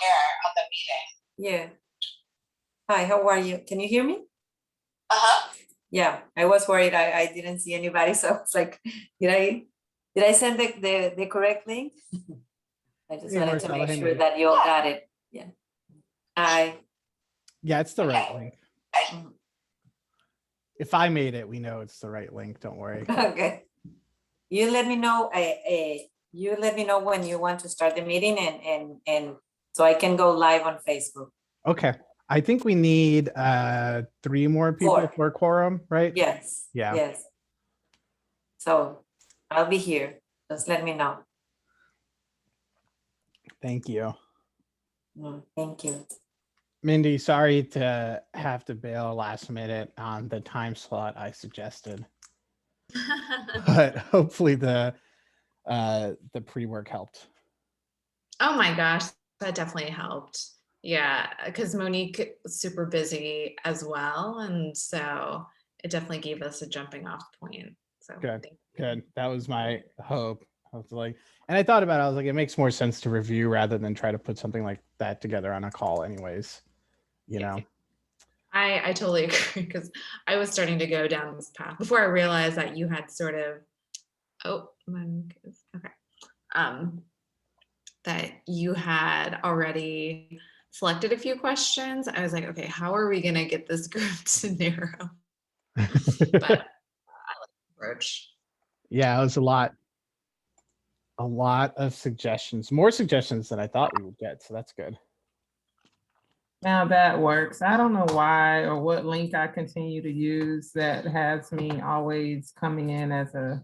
air on the meeting. Yeah. Hi, how are you? Can you hear me? Uh-huh. Yeah, I was worried. I didn't see anybody, so it's like, did I send the correct link? I just Hey, wanted to Marcella, make hey, sure Mandy. that you all got it. Yeah. I Yeah, it's the right link. mhm. If I made it, we know it's the right link. Don't worry. Okay. You let me know. You let me know when you want to start the meeting, and so I can go live on Facebook. Okay. I think we need 3 more people Four. for a quorum, right? Yes. Yeah. Yes. So I'll be here. Just let me know. Thank you. Thank you. Mindy, sorry to have to bail last minute on the time slot I suggested. But hopefully the pre-work helped. Oh my gosh, that definitely helped. Yeah, because Monique was super busy as well. And so it definitely gave us a jumping off point. So Good. Good. That was my hope. I was like, and I thought about it, I was like, it makes more sense to review rather than try to put something like that together on a call anyways, you know? I totally agree, because I was starting to go down this path before I realized that you had sort of, okay. That you had already selected a few questions. I was like, okay, how are we gonna get this group to narrow? But I like the approach. Yeah, it was a lot of suggestions, more suggestions than I thought we would get. So that's good. Now that works. I don't know why or what link I continue to use that has me always coming in as a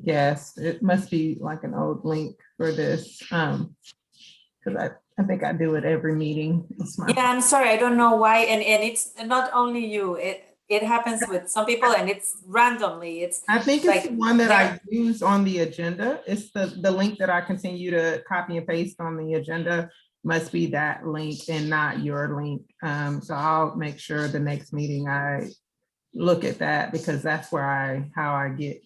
guest. It must be like an old link for this. Because I think I do it every meeting. Yeah, I'm sorry. I don't know why. And it's not only you. It happens with some people, and it's randomly. I think it's like the one that I use on the agenda. It's the link that I continue to copy and paste on the agenda must be that link and not your link. So I'll make sure the next meeting I look at that, because that's where how I get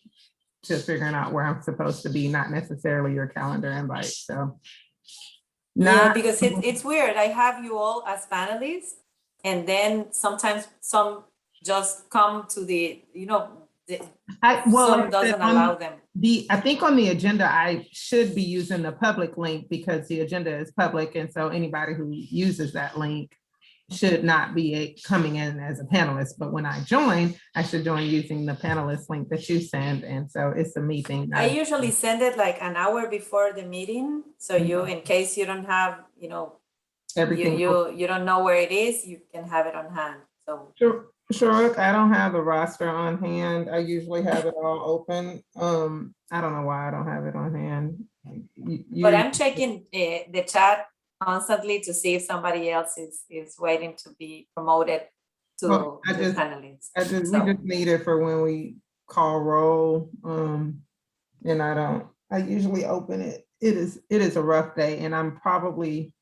to figuring out where I'm supposed to be, not necessarily your calendar invite. So yeah, because it's weird. I have you all as panelists, and then sometimes some just come to the, some doesn't allow them. I think on the agenda, I should be using the public link because the agenda is public. And so anybody who uses that link should not be coming in as a panelist. But when I join, I should join using the panelist link that you send. And so it's a me thing. I usually send it like an hour before the meeting. So you, in case you don't have, everything. You don't know where it is, you can have it on hand. So Sure, I don't have the roster on hand. I usually have it all open. I don't know why I don't have it on hand. But I'm checking the chat constantly to see if somebody else is waiting to be promoted to panelists. We just need it for when we call roll. And I usually open it. It is a rough day, and I'm probably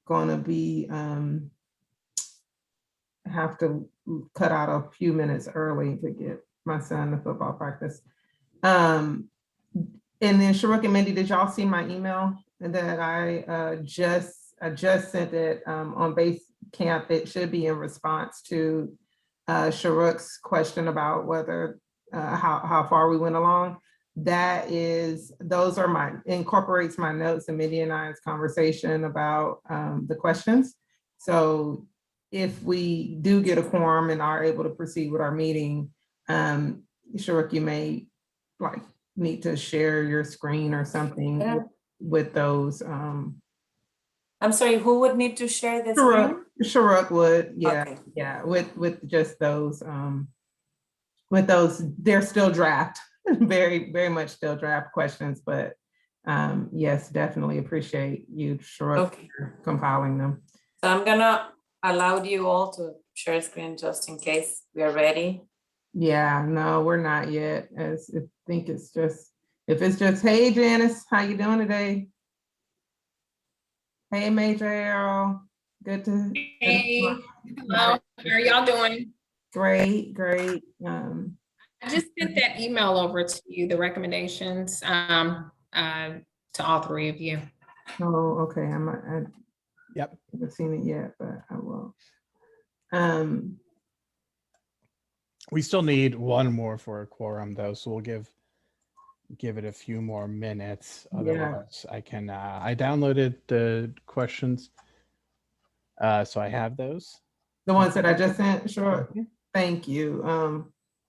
gonna be have to cut out a few minutes early to get my son to football practice. And then SJREC and Mindy, did y'all see my email that I just sent it on Basecamp? It should be in response to SJREC's question about whether how far we went along. Those are incorporates my notes and Mindy and I's conversation about the questions. So if we do get a quorum and are able to proceed with our meeting, SJREC, you may need to share your screen or something with those. I'm sorry, who would need to share this? SJREC would, yeah, okay. Yeah, with just those, with those, they're still draft, very, very much still draft questions, but yes, definitely appreciate you, SJREC, for compiling them. So I'm gonna allow you all to share screen just in case we are ready. Yeah, no, we're not yet. I think it's just, if it's just, hey Janice, how you doing today? Hey Major Arrow, good to. Hey, hello, how are y'all doing? Great. I just sent that email over to you, the recommendations to all 3 of you. Oh, okay. Yep. I haven't seen it yet, but I will. We still need one more for a quorum though, so we'll give it a few more minutes. Yeah. Otherwise, I can. I downloaded the questions, so I have those. The ones that I just sent, sure. Mhm. Thank you.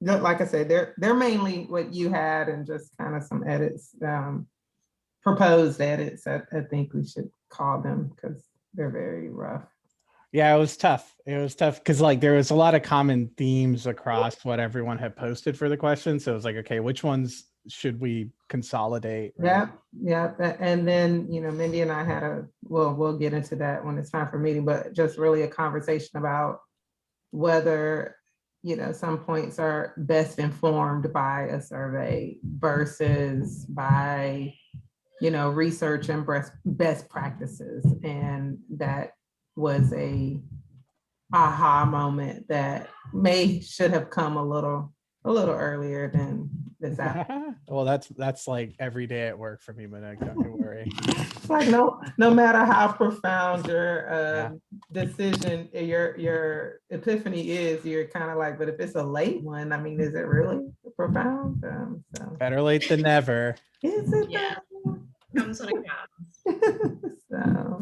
Like I said, they're mainly what you had and just kind of some edits, proposed edits. I think we should call them because they're very rough. Yeah, it was tough. It was tough because like there was a lot of common themes across what everyone had posted for the questions. So it was like, okay, which ones should we consolidate? Right? Yeah. And then, Mindy and I had we'll get into that when it's time for meeting, but just really a conversation about whether, some points are best informed by a survey versus by, research and best practices. And that was a aha moment that should have come a little earlier than this afternoon. Well, that's like every day at work for me, Monique. Don't you worry. It's like no matter how profound your decision, your epiphany is, you're kind of like, but if it's a late one, I mean, is it really profound? So Better late than never. is it? Yeah. though? Comes when it comes. So,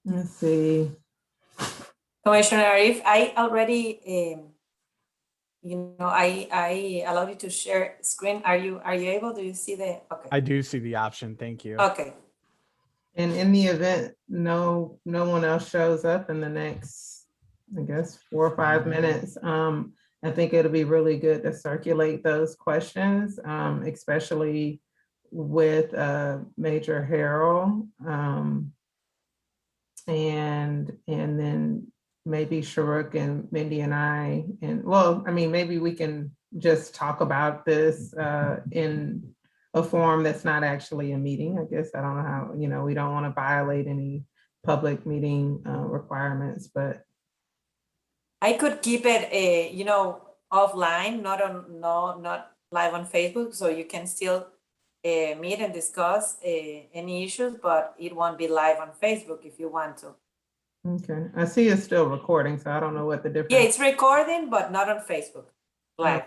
let's see. Commissioner Arif, I already, I allowed you to share screen. Are you able? Do you see the? Okay. I do see the option. Thank you. Okay. And in the event no one else shows up in the next, I guess, 4 or 5 minutes, I think it'll be really good to circulate those questions, especially with Major Harrell, and then maybe SJREC and Mindy and I, and well, I mean, maybe we can just talk about this in a forum that's not actually a meeting. I guess I don't know how, we don't want to violate any public meeting requirements, but I could keep it, offline, not live on Facebook, so you can still meet and discuss any issues, but it won't be live on Facebook if you want to. okay. I see it's still recording, so I don't know what the difference. Yeah, it's recording, but not on Facebook live.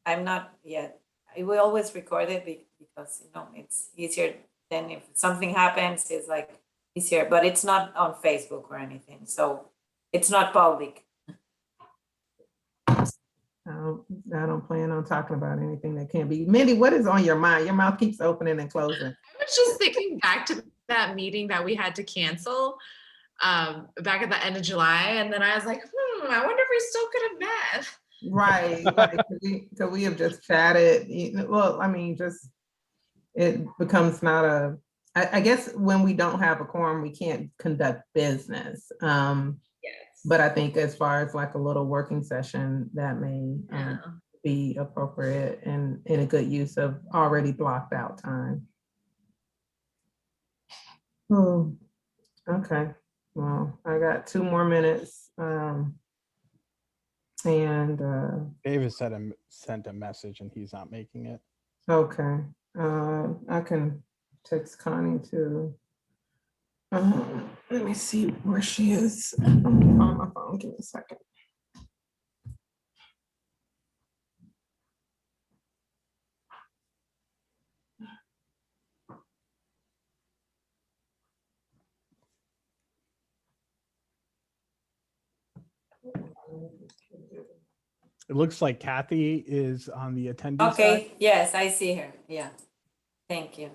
I'm not yet. I will always record it because it's easier than if something happens. It's like easier, but it's not on Facebook or anything, so it's not public. I don't plan on talking about anything that can't be. Mindy, what is on your mind? Your mouth keeps opening and closing. I was just thinking back to that meeting that we had to cancel back at the end of July. And then I was like, I wonder if we still could have met. Right. Like, could we have just chatted? Well, I mean, just it becomes not I guess when we don't have a quorum, we can't conduct business. Yes. But I think as far as like a little working session, that may be appropriate and a good use of already blocked out time. Oh, okay. Well, I got 2 more minutes. David sent a message and he's not making it. Okay. I can text Connie too. Let me see where she is on my phone. Give me a second. It looks like Kathy is on the attendee side. Okay, yes, I see her. Yeah, thank you.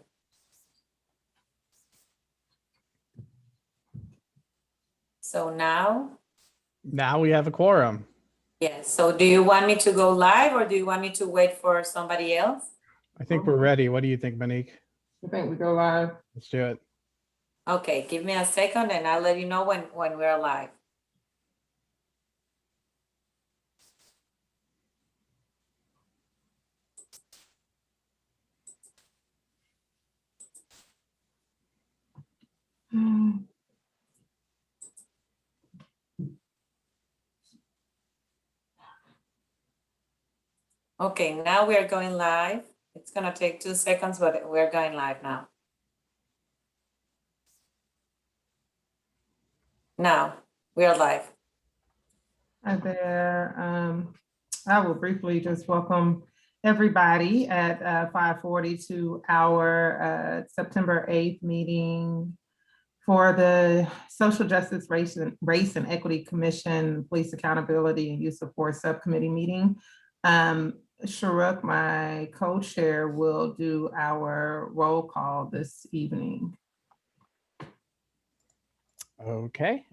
So now we have a quorum. yes, so do you want me to go live or do you want me to wait for somebody else? I think we're ready. What do you think, Monique? I think we go live. Let's do it. Okay, give me a second and I'll let you know when we're live. Okay, now we're going live. It's gonna take 2 seconds, but we're going live now. Now, we are live. Hi there. I will briefly just welcome everybody at 5:40 to our September 8th meeting for the Social Justice, Race and Equity Commission, Police Accountability and Use of Force Subcommittee meeting. SJREC, my co-chair, will do our roll call this evening. Okay.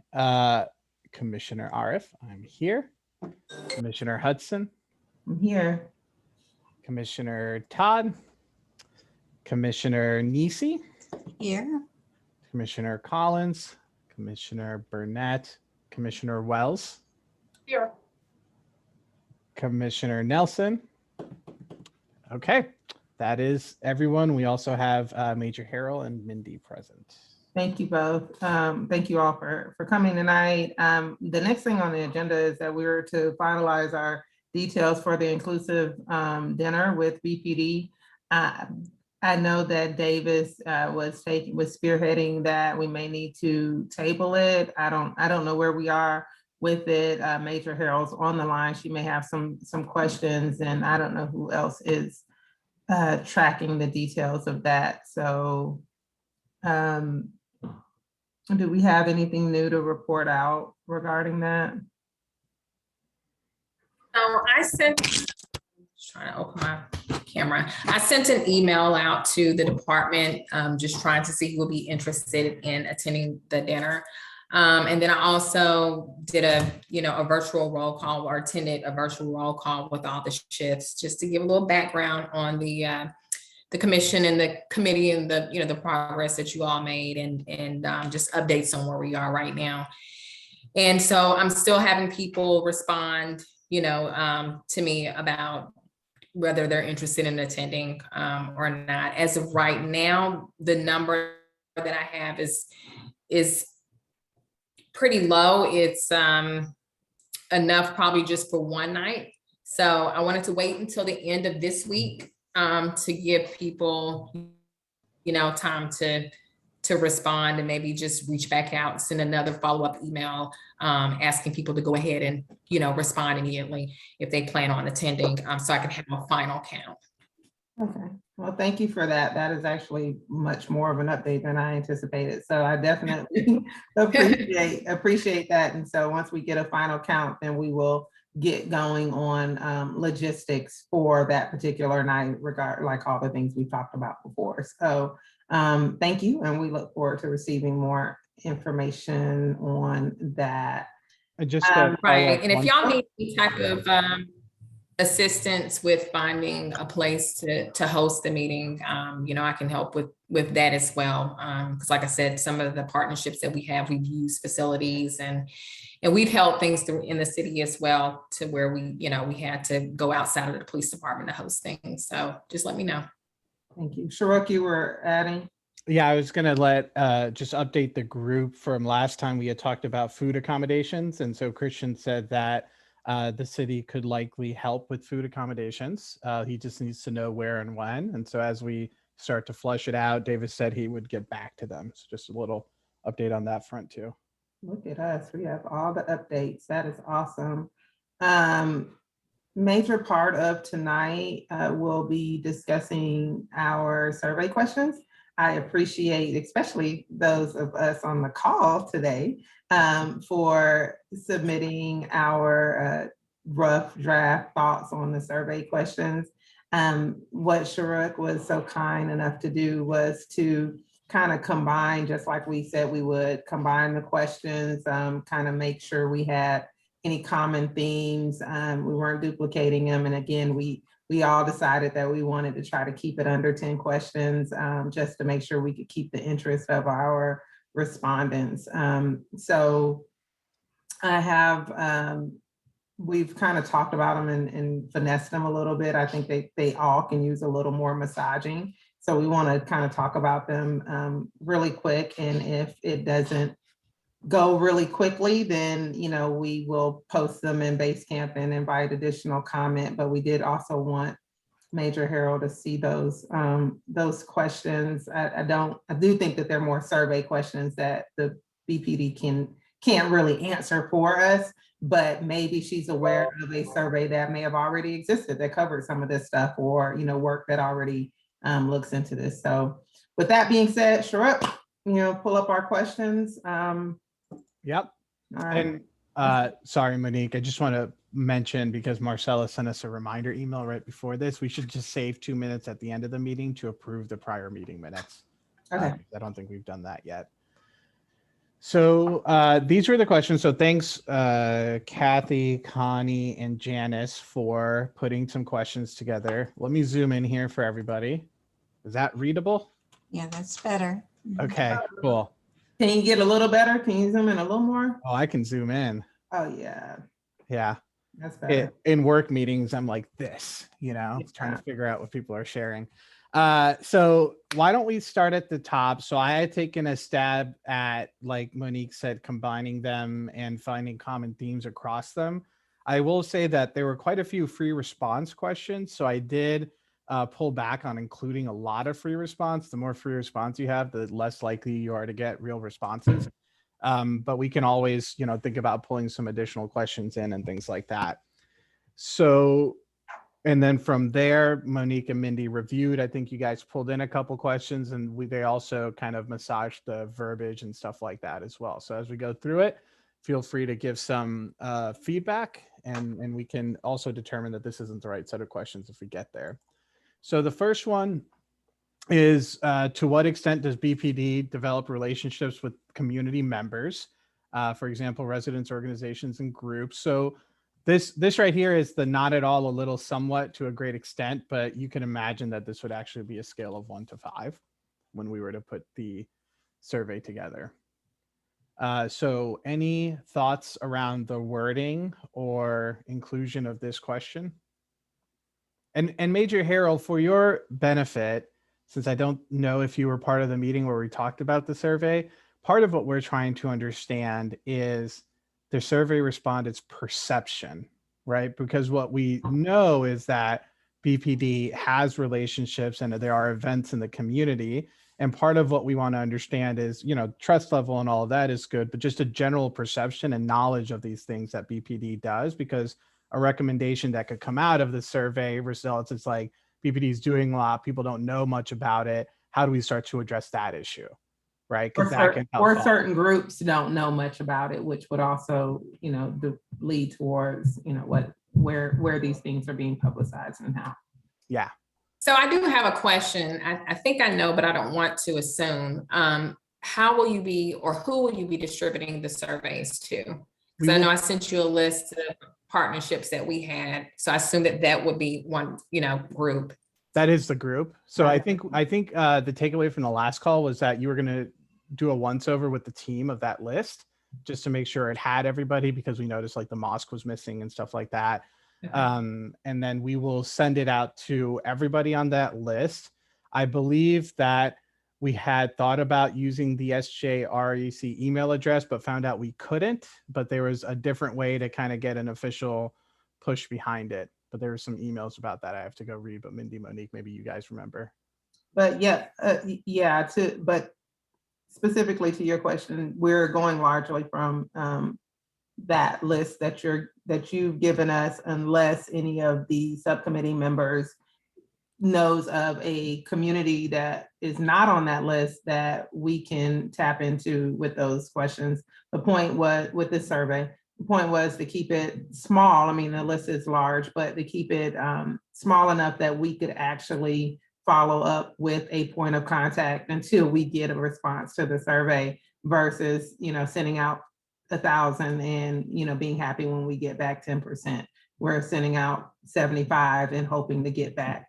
Commissioner Arif, I'm here. Commissioner Hudson, I'm here. Commissioner Todd, Commissioner Nisi, Here. Commissioner Collins, Commissioner Burnett, Commissioner Wells, Here. Commissioner Nelson. Okay, that is everyone. We also have Major Harrell and Mindy present. Thank you both. Thank you all for coming tonight. The next thing on the agenda is that we're to finalize our details for the inclusive dinner with BPD. I know that Davis was spearheading that. We may need to table it. I don't know where we are with it. Major Harrell's on the line. She may have some questions, and I don't know who else is tracking the details of that. So do we have anything new to report out regarding that? I sent, trying to open my camera. I sent an email out to the department, just trying to see who would be interested in attending the dinner. And then I also did a virtual roll call, or attended a virtual roll call with all the shifts, just to give a little background on the commission and the committee and the progress that you all made, and just updates on where we are right now. And so I'm still having people respond, to me about whether they're interested in attending or not. As of right now, the number that I have is pretty low. It's enough probably just for one night. So I wanted to wait until the end of this week to give people, time to respond, and maybe just reach back out, send another follow-up email asking people to go ahead and, respond immediately if they plan on attending, so I can have a final count. Okay, well, thank you for that. That is actually much more of an update than I anticipated. So I definitely appreciate that. And so once we get a final count, then we will get going on logistics for that particular night, like all the things we talked about before. So thank you, and we look forward to receiving more information on that. And just right, and if y'all need any type of assistance with finding a place to host the meeting, I can help with that as well. Because like I said, some of the partnerships that we've used facilities, and we've held things through in the city as well, to where we had to go outside of the police department to host things. So just let me know. Thank you. SJREC, you were adding? Yeah, I was going to just update the group from last time. We had talked about food accommodations. And so Christian said that the city could likely help with food accommodations. He just needs to know where and when. And so as we start to flush it out, Davis said he would get back to them. So just a little update on that front too. Look at us. We have all the updates. That is awesome. Major part of tonight will be discussing our survey questions. I appreciate, especially those of us on the call today, for submitting our rough draft thoughts on the survey questions. What SJREC was so kind enough to do was to kind of combine, just like we said we would, combine the questions, kind of make sure we had any common themes. We weren't duplicating them. And again, we all decided that we wanted to try to keep it under 10 questions, just to make sure we could keep the interest of our respondents. So I have, we've kind of talked about them and finessed them a little bit. I think they all can use a little more massaging. So we want to kind of talk about them really quick. And if it doesn't go really quickly, then we will post them in Basecamp and invite additional comment. But we did also want Major Harrell to see those questions. I do think that they're more survey questions that the BPD can't really answer for us, but maybe she's aware of a survey that may have already existed that covers some of this stuff, or, you know, work that already looks into this. So with that being said, Sharuk, you know, pull up our questions. Yep. All right. And sorry, Monique, I just want to mention, because Marcella sent us a reminder email right before this, we should just save 2 minutes at the end of the meeting to approve the prior meeting minutes. Okay. I don't think we've done that yet. So these were the questions. So thanks, Kathy, Connie, and Janice for putting some questions together. Let me zoom in here for everybody. Is that readable? Yeah, that's better. Okay, cool. Can you get a little better? Can you zoom in a little more? Oh, I can zoom in. Oh yeah, Yeah. that's better. In work meetings, I'm like this, you know, trying to figure out what people are sharing. So why don't we start at the top? So I had taken a stab at, like Monique said, combining them and finding common themes across them. I will say that there were quite a few free response questions. So I did pull back on including a lot of free response. The more free response you have, the less likely you are to get real responses. But we can always, you know, think about pulling some additional questions in and things like that. So, and then from there, Monique and Mindy reviewed. I think you guys pulled in a couple questions, and they also kind of massaged the verbiage and stuff like that as well. So as we go through it, feel free to give some feedback, and we can also determine that this isn't the right set of questions if we get there. So the first one is, to what extent does BPD develop relationships with community members? For example, residents, organizations, and groups. So this right here is the not at all, a little, somewhat, to a great extent, but you can imagine that this would actually be a scale of 1 to 5 when we were to put the survey together. So any thoughts around the wording or inclusion of this question? And Major Harold, for your benefit, since I don't know if you were part of the meeting where we talked about the survey, part of what we're trying to understand is the survey respondent's perception, right? Because what we know is that BPD has relationships and there are events in the community. And part of what we want to understand is, you know, trust level and all of that is good, but just a general perception and knowledge of these things that BPD does, because a recommendation that could come out of the survey results, it's like BPD is doing a lot, people don't know much about it. How do we start to address that issue? Right? Or certain groups don't know much about it, which would also, you know, lead towards, you know, where these things are being publicized and how. Yeah. So I do have a question. I think I know, but I don't want to assume. How will you be, or who will you be distributing the surveys to? Because I know I sent you a list of partnerships that we had. So I assume that would be one, you know, group. That is the group. So I think the takeaway from the last call was that you were going to do a once over with the team of that list, just to make sure it had everybody, because we noticed like the mosque was missing and stuff like that. Okay. And then we will send it out to everybody on that list. I believe that we had thought about using the SJREC email address, but found out we couldn't, but there was a different way to kind of get an official push behind it. But there were some emails about that I have to go read, but Mindy, Monique, maybe you guys remember. But yeah, but specifically to your question, we're going largely from that list that you've given us, unless any of the subcommittee members knows of a community that is not on that list that we can tap into with those questions. The point was with this survey, the point was to keep it small. I mean, the list is large, but to keep it small enough that we could actually follow up with a point of contact until we get a response to the survey, versus, you know, sending out 1,000 and, you know, being happy when we get back 10%. We're sending out 75 and hoping to get back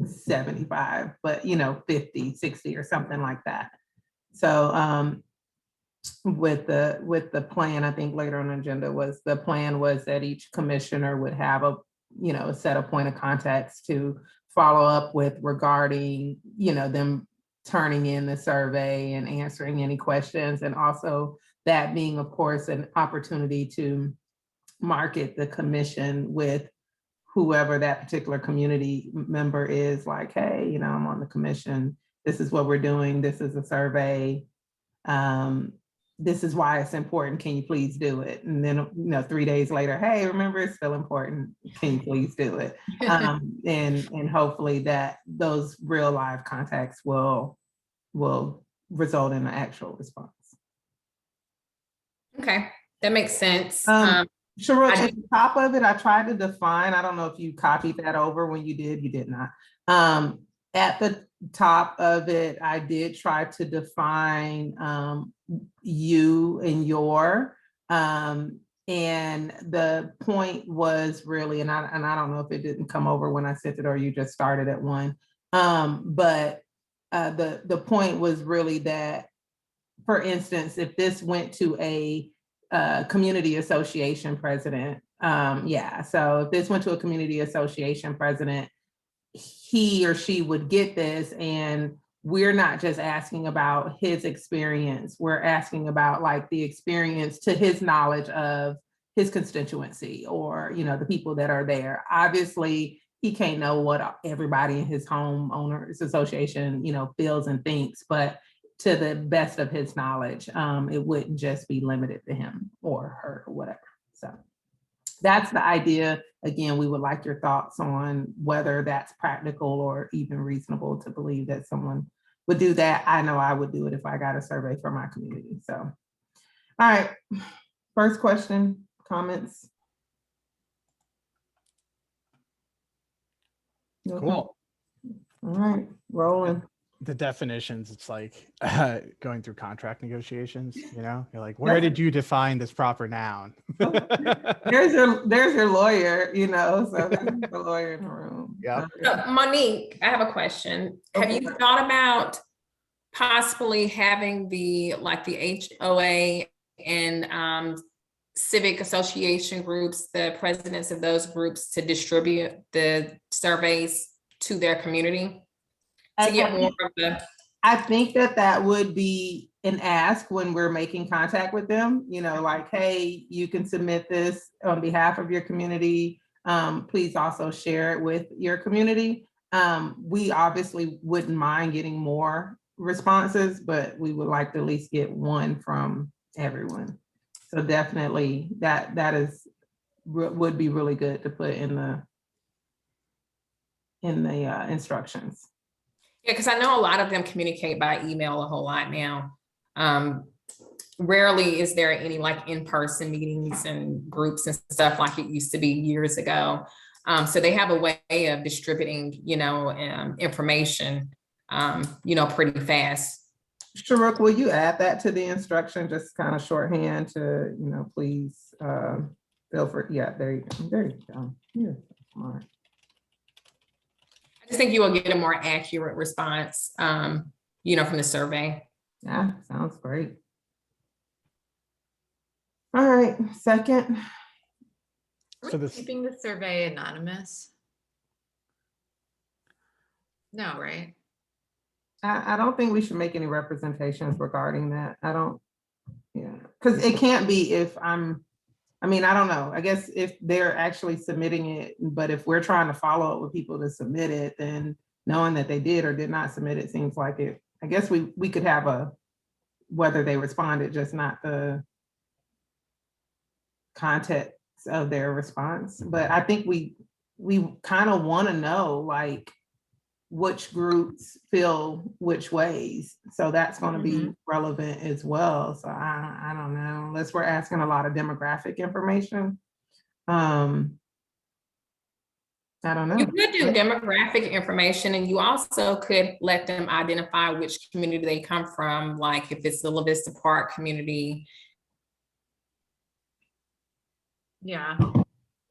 75, but, you know, 50, 60 or something like that. So with the plan, I think later on the agenda was, the plan was that each commissioner would have a, you know, a set of point of contacts to follow up with regarding, you know, them turning in the survey and answering any questions. And also that being, of course, an opportunity to market the commission with whoever that particular community member is, like, hey, you know, I'm on the commission. This is what we're doing. This is a survey. this is why it's important. Can you please do it? And then, 3 days later, hey, remember, it's still important. Can you please do it? And hopefully that those real live contacts will result in an actual response. Okay, that makes sense. Sharuk, at the top of it, I tried to define, I don't know if you copied that over when you did not. At the top of it, I did try to define you and your, and the point was really, and I don't know if it didn't come over when I sent it or you just started at one, but the point was really that, for instance, if this went to a community association president, so if this went to a community association president, he or she would get this, and we're not just asking about his experience, we're asking about like the experience to his knowledge of his constituency or, the people that are there. Obviously, he can't know what everybody in his homeowners association, feels and thinks, but to the best of his knowledge, it wouldn't just be limited to him or her or whatever. So that's the idea. Again, we would like your thoughts on whether that's practical or even reasonable to believe that someone would do that. I know I would do it if I got a survey for my community. So, all right, first question, comments? Cool. All right, rolling. The definitions, it's like going through contract negotiations, you're like, where did you define this proper noun? There's your lawyer, so there's the lawyer in the room. Yep. Monique, I have a question. Have you thought about possibly having the HOA and civic association groups, the presidents of those groups, to distribute the surveys to their community? To get more of the... I think that would be an ask when we're making contact with them, like, hey, you can submit this on behalf of your community. Please also share it with your community. We obviously wouldn't mind getting more responses, but we would like to at least get one from everyone. So definitely that would be really good to put in the instructions. Yeah, because I know a lot of them communicate by email a whole lot now. Rarely is there any in-person meetings and groups and stuff like it used to be years ago. So they have a way of distributing, information, pretty fast. Sharuk, will you add that to the instruction, just kind of shorthand to, please feel free. Yeah, there you go. There you go. You're smart. I just think you will get a more accurate response, from the survey. Yeah, sounds great. All right, second. Are we keeping the survey anonymous? No, right? I don't think we should make any representations regarding that. Because it can't be if I don't know. I guess if they're actually submitting it, but if we're trying to follow up with people to submit it, then knowing that they did or did not submit it seems like it. I guess we could have whether they responded, just not the context of their response. But I think we kind of want to know which groups feel which ways. So that's going to be relevant as well. So I don't know, unless we're asking a lot of demographic information. I don't know. You could do demographic information, and you also could let them identify which community they come from, like if it's the La Vista Park community. Yeah,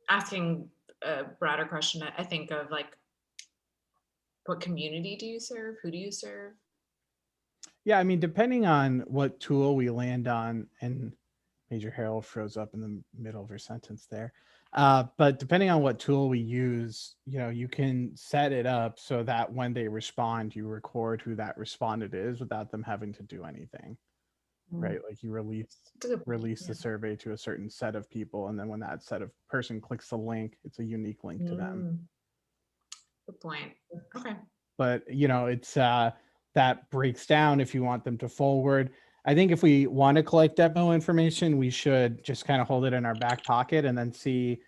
asking a broader question, I think of what community do you serve? Who do you serve? Yeah, depending on what tool we land on, and Major Harold froze up in the middle of her sentence there. But depending on what tool we use, you can set it up so that when they respond, you record who that respondent is without them having to do anything, right? Like you release the survey to a certain set of people, and then when that set of person clicks the link, it's a unique link to them. Good point. Okay. But it's that breaks down if you want them to forward. I think if we want to collect demo information, we should just kind of hold it in our back pocket and then see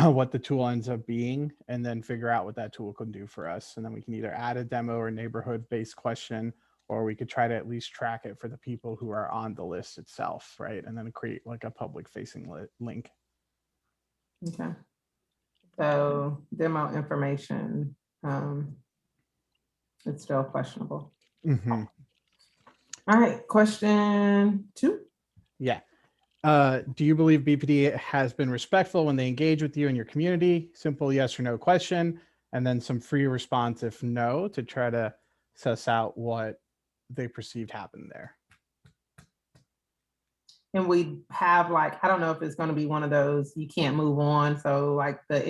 what the tool ends up being, and then figure out what that tool can do for us. And then we can either add a demo or neighborhood-based question, or we could try to at least track it for the people who are on the list itself, right? And then create like a public-facing link. Okay. So demo information, it's still questionable. Mhm. All right, question 2. Yeah. Do you believe BPD has been respectful when they engage with you and your community? Simple yes or no question, and then some free response if no, to try to suss out what they perceived happened there. And we have like, I don't know if it's going to be one of those, you can't move on. So like the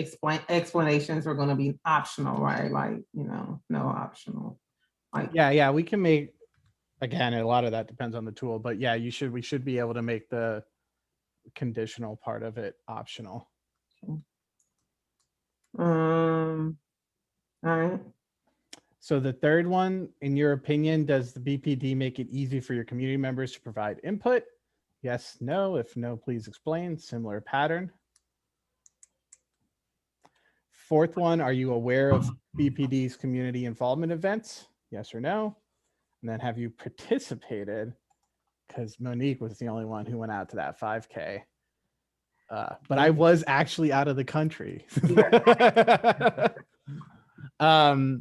explanations are going to be optional, right? Like, no optional. Like, Yeah, we can make, again, a lot of that depends on the tool, but yeah, we should be able to make the conditional part of it optional. all right. So the third one, in your opinion, does the BPD make it easy for your community members to provide input? Yes, no. If no, please explain. Similar pattern. Fourth one, are you aware of BPD's community involvement events? Yes or no? And then have you participated? Because Monique was the only one who went out to that 5K. But I was actually out of the country. I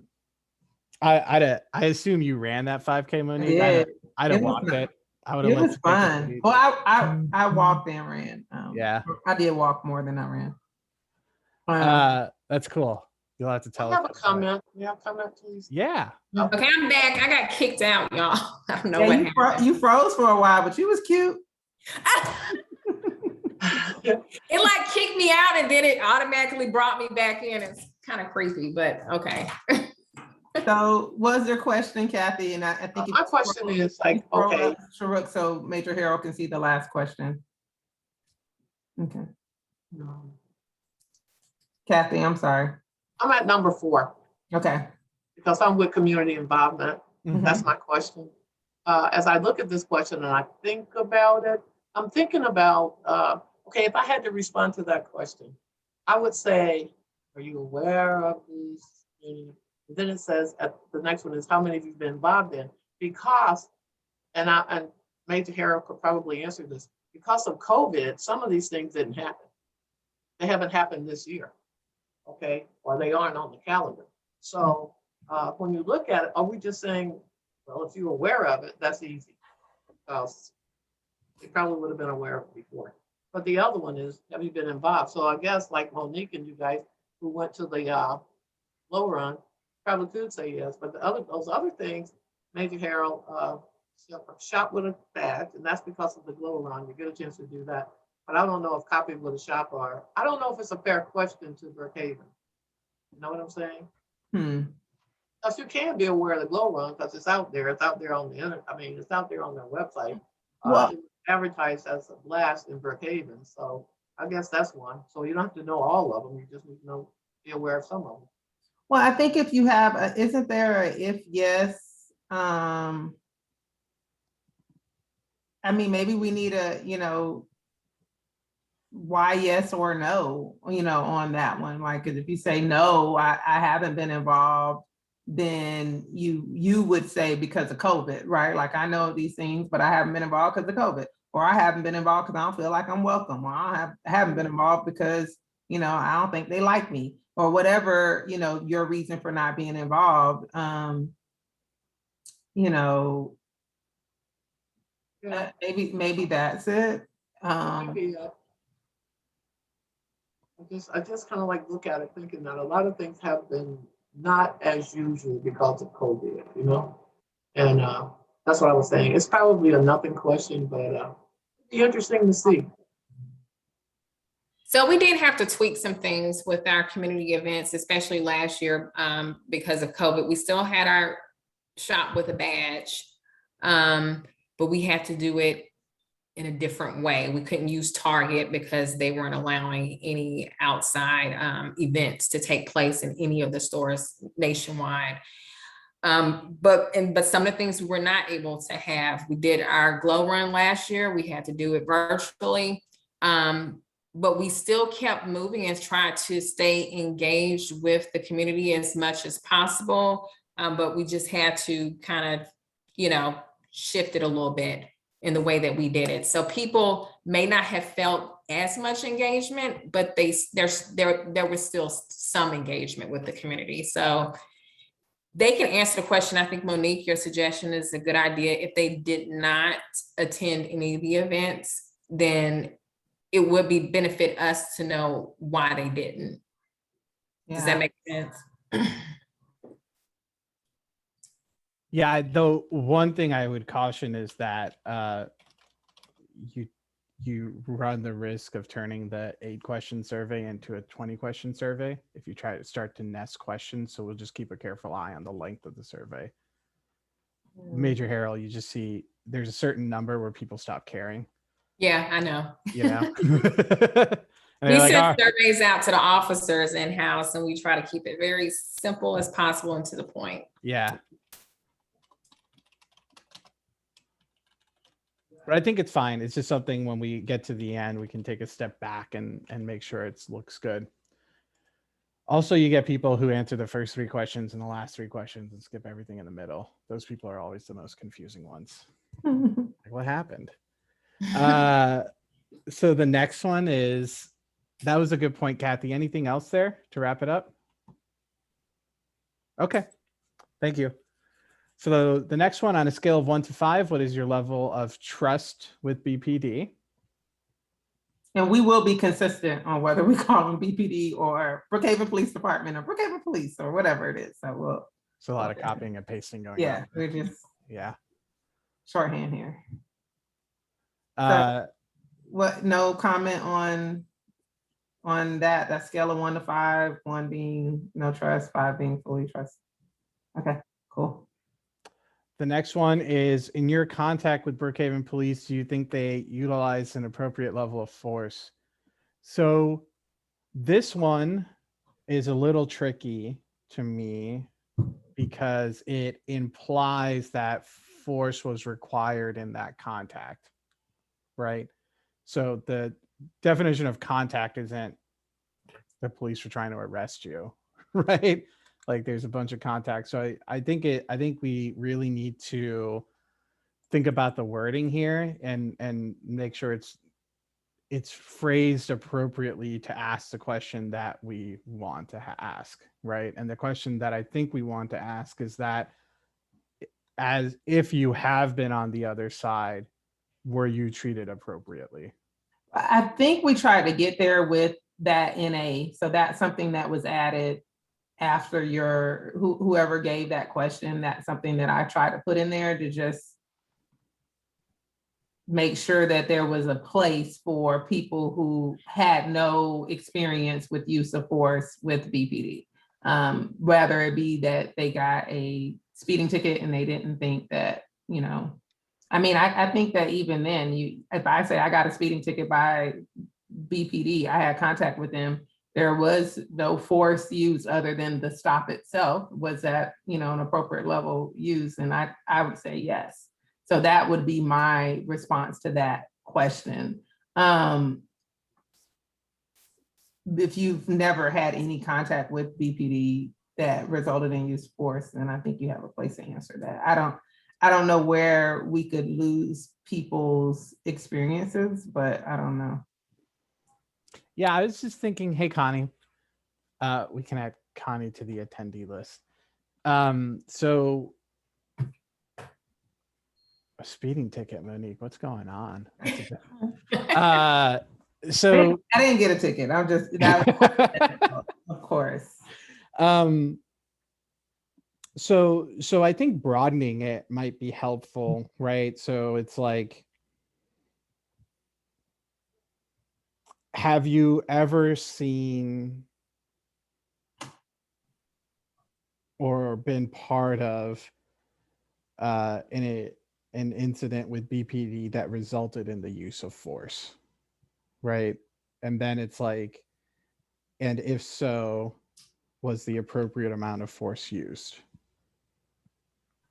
assume you ran that 5K, Monique. Yeah, I'd have walked it. I would have. it was fun. Well, I walked and ran. Yeah, I did walk more than I ran. that's cool. You'll have to tell I us. have a comment. May I comment, please? Yeah. Okay, I'm back. I got kicked out, y'all. I don't know Yeah, what you, happened. you froze for a while, but you was cute. It like kicked me out and then it automatically brought me back in. It's kind of creepy, but okay. So was your question, Kathy? And I think My question is like, okay, SJREC, so Major Harold can see the last question. Okay, Kathy, I'm sorry. I'm at number 4 Okay. because I'm with community involvement. Mhm. That's my question. As I look at this question and I think about it, I'm thinking about, okay, if I had to respond to that question, I would say, are you aware of these? And then it says, the next one is, how many of you have been involved in? Because, and Major Harold could probably answer this, because of COVID, some of these things didn't happen. They haven't happened this year, okay? Or they aren't on the calendar. So when you look at it, are we just saying, well, if you're aware of it, that's easy. Because they probably would have been aware of it before. But the other one is, have you been involved? So I guess like Monique and you guys who went to the low run probably could say yes. But those other things, Major Harold, shop with a badge, and that's because of the glow run. You get a chance to do that. But I don't know if copy with a shop are. I don't know if it's a fair question to Brookhaven. You know what I'm saying? Because you can be aware of the glow run because it's out there. It's out there on the internet. I mean, it's out there on their website. Well, It was advertised as a blast in Brookhaven. So I guess that's one. So you don't have to know all of them. You just need to know, be aware of some of them. well, I think if you have, isn't there a if yes? I mean, maybe we need a, why yes or no, on that one. Like, 'cause if you say no, I haven't been involved, then you would say because of COVID, right? Like, I know these things, but I haven't been involved because of COVID, or I haven't been involved because I don't feel like I'm welcome, or I haven't been involved because, I don't think they like me, or whatever, your reason for not being involved. Maybe that's it. Maybe, I just kind of like look at it thinking that a lot of things have been not as usual because of COVID, and that's what I was saying. It's probably a nothing question, but it'd be interesting to see. So we did have to tweak some things with our community events, especially last year because of COVID. We still had our shop with a badge, but we had to do it in a different way. We couldn't use Target because they weren't allowing any outside events to take place in any of the stores nationwide. But some of the things we were not able to have, we did our glow run last year. We had to do it virtually. But we still kept moving and tried to stay engaged with the community as much as possible. But we just had to kind of, shift it a little bit in the way that we did it. So people may not have felt as much engagement, but there was still some engagement with the community. So they can answer the question. I think, Monique, your suggestion is a good idea. If they did not attend any of the events, then it would benefit us to know why they didn't. Does that make sense? Yeah, though one thing I would caution is that you run the risk of turning the 8-question survey into a 20-question survey if you try to start to nest questions. So we'll just keep a careful eye on the length of the survey. Major Harold, you just see there's a certain number where people stop caring. Yeah, I know. We send surveys out to the officers in-house, and we try to keep it very simple as possible and to the point. Yeah. But I think it's fine. It's just something when we get to the end, we can take a step back and make sure it looks good. Also, you get people who answer the first 3 questions and the last 3 questions and skip everything in the middle. Those people are always the most confusing ones. Like, what happened? So the next one is, that was a good point, Kathy. Anything else there to wrap it up? Okay, thank you. So the next one, on a scale of 1 to 5, what is your level of trust with BPD? And we will be consistent on whether we call them BPD or Brookhaven Police Department or Brookhaven Police or whatever it is. So we'll. It's a lot of copying and pasting going on. Yeah, we're just shorthand here. So what? No comment on that scale of 1 to 5, 1 being no trust, 5 being fully trust. Okay, cool. The next one is, in your contact with Brookhaven Police, do you think they utilize an appropriate level of force? So this one is a little tricky to me because it implies that force was required in that contact, right? So the definition of contact isn't the police were trying to arrest you, right? Like, there's a bunch of contacts. So I think we really need to think about the wording here and make sure it's phrased appropriately to ask the question that we want to ask, right? And the question that I think we want to ask is that, as if you have been on the other side, were you treated appropriately? I think we tried to get there with that NA. So that's something that was added after whoever gave that question. That's something that I tried to put in there to just make sure that there was a place for people who had no experience with use of force with BPD. Whether it be that they got a speeding ticket and they didn't think that, I think that even then, if I say I got a speeding ticket by BPD, I had contact with them, there was no force used other than the stop itself. Was that, an appropriate level used? And I would say yes. So that would be my response to that question. If you've never had any contact with BPD that resulted in use of force, then I think you have a place to answer that. I don't know where we could lose people's experiences, but I don't know. Yeah, I was just thinking, hey, Connie, we can add Connie to the attendee list. So a speeding ticket, Monique, what's going on? So I didn't get a ticket. I'm just, of course. So I think broadening it might be helpful, right? So it's like, have you ever seen or been part of an incident with BPD that resulted in the use of force, right? And then it's like, and if so, was the appropriate amount of force used?